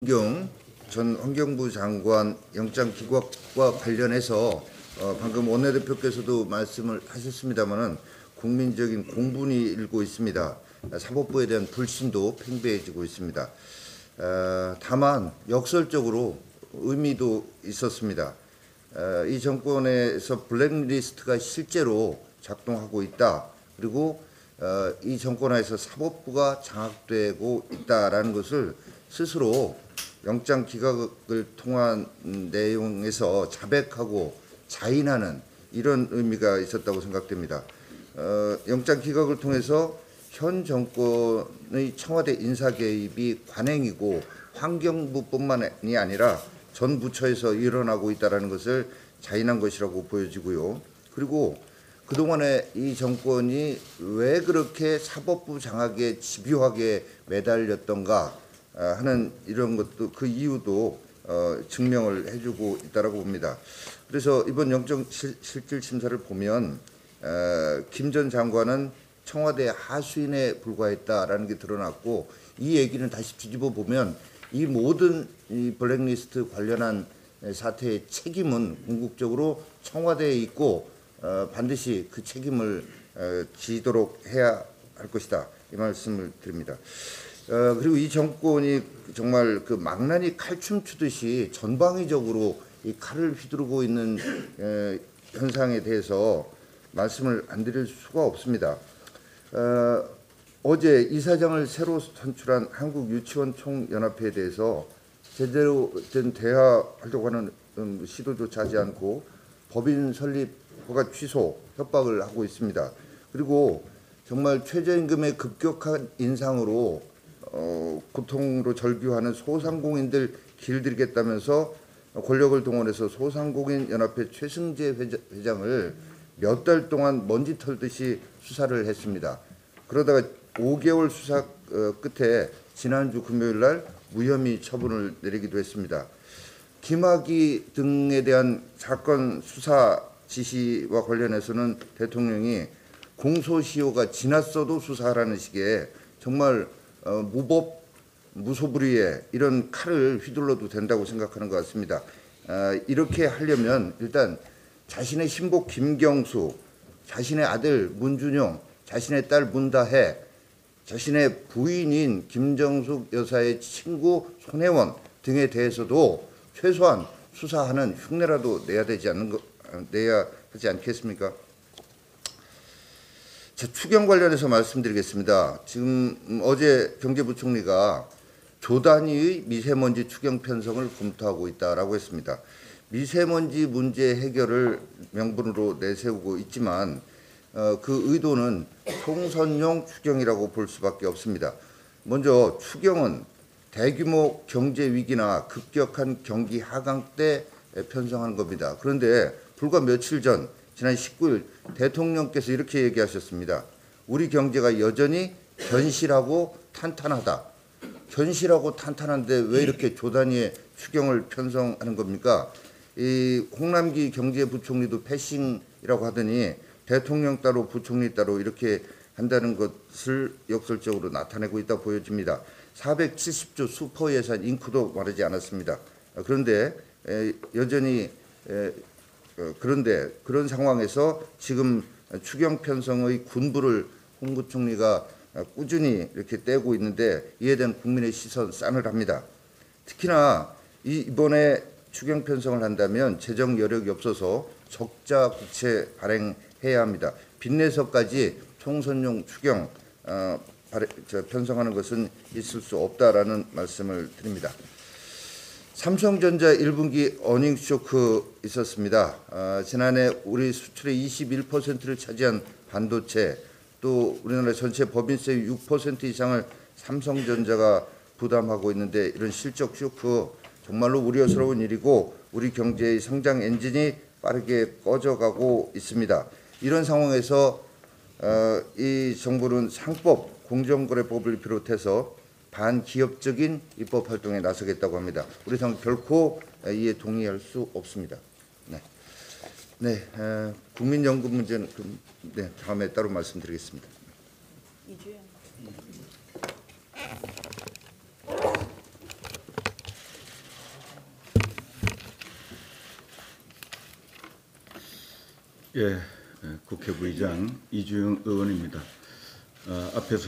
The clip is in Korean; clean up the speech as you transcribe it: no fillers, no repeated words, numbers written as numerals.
김경 전 환경부 장관 영장 기각과 관련해서 방금 원내대표께서도 말씀을 하셨습니다마는 국민적인 공분이 일고 있습니다. 사법부에 대한 불신도 팽배해지고 있습니다. 다만 역설적으로 의미도 있었습니다. 이 정권에서 블랙리스트가 실제로 작동하고 있다. 그리고 이 정권 하에서 사법부가 장악되고 있다라는 것을 스스로 영장 기각을 통한 내용에서 자백하고 자인하는 이런 의미가 있었다고 생각됩니다. 영장 기각을 통해서 현 정권의 청와대 인사 개입이 관행이고 환경부뿐만이 아니라 전 부처에서 일어나고 있다는 것을 자인한 것이라고 보여지고요. 그리고 그동안에 이 정권이 왜 그렇게 사법부 장악에 집요하게 매달렸던가 하는 이런 것도 그 이유도 증명을 해주고 있다라고 봅니다. 그래서 이번 영장 실질 심사를 보면 김 전 장관은 청와대 하수인에 불과했다라는 게 드러났고, 이 얘기는 다시 뒤집어 보면 이 모든 이 블랙리스트 관련한 사태의 책임은 궁극적으로 청와대에 있고 반드시 그 책임을 지도록 해야 할 것이다, 이 말씀을 드립니다. 그리고 이 정권이 정말 그 망나니 칼춤 추듯이 전방위적으로 이 칼을 휘두르고 있는 현상에 대해서 말씀을 안 드릴 수가 없습니다. 어제 이사장을 새로 선출한 한국유치원총연합회에 대해서 제대로 된 대화하려고 하는 시도조차 하지 않고 법인 설립 허가 취소, 협박을 하고 있습니다. 그리고 정말 최저임금의 급격한 인상으로 고통으로 절규하는 소상공인들 길들이겠다면서 권력을 동원해서 소상공인연합회 최승재 회장을 몇 달 동안 먼지 털듯이 수사를 했습니다. 그러다가 5개월 수사 끝에 지난주 금요일 날 무혐의 처분을 내리기도 했습니다. 김학의 등에 대한 사건 수사 지시와 관련해서는 대통령이 공소시효가 지났어도 수사하라는 식의 정말 무법, 무소불위의 이런 칼을 휘둘러도 된다고 생각하는 것 같습니다. 이렇게 하려면 일단 자신의 신복 김경수, 자신의 아들 문준용, 자신의 딸 문다혜, 자신의 부인인 김정숙 여사의 친구 손혜원 등에 대해서도 최소한 수사하는 흉내라도 내야 하지 않겠습니까? 자, 추경 관련해서 말씀드리겠습니다. 지금 어제 경제부총리가 조 단위의 미세먼지 추경 편성을 검토하고 있다라고 했습니다. 미세먼지 문제 해결을 명분으로 내세우고 있지만 그 의도는 총선용 추경이라고 볼 수밖에 없습니다. 먼저 추경은 대규모 경제 위기나 급격한 경기 하강 때 편성하는 겁니다. 그런데 불과 며칠 전 지난 19일 대통령께서 이렇게 얘기하셨습니다. 우리 경제가 여전히 견실하고 탄탄하다. 견실하고 탄탄한데 왜 이렇게 조 단위의 추경을 편성하는 겁니까? 이 홍남기 경제부총리도 패싱이라고 하더니 대통령 따로 부총리 따로 이렇게 한다는 것을 역설적으로 나타내고 있다 보여집니다. 470조 슈퍼 예산 잉크도 마르지 않았습니다. 그런데 여전히 그런데 그런 상황에서 지금 추경 편성의 군부를 홍 부총리가 꾸준히 이렇게 떼고 있는데, 이에 대한 국민의 시선 싸늘합니다. 특히나 이번에 추경 편성을 한다면 재정 여력이 없어서 적자 국채 발행해야 합니다. 빚내서까지 총선용 추경 편성하는 것은 있을 수 없다라는 말씀을 드립니다. 삼성전자 1분기 어닝 쇼크 있었습니다. 지난해 우리 수출의 21%를 차지한 반도체, 또 우리나라 전체 법인세의 6% 이상을 삼성전자가 부담하고 있는데, 이런 실적 쇼크 정말로 우려스러운 일이고 우리 경제의 성장 엔진이 빠르게 꺼져가고 있습니다. 이런 상황에서 이 정부는 상법, 공정거래법을 비롯해서 반기업적인 입법 활동에 나서겠다고 합니다. 우리 당 결코 이에 동의할 수 없습니다. 국민연금 문제는 다음에 따로 말씀드리겠습니다. 이주영. 예, 국회 부의장 이주영 의원입니다. 앞에서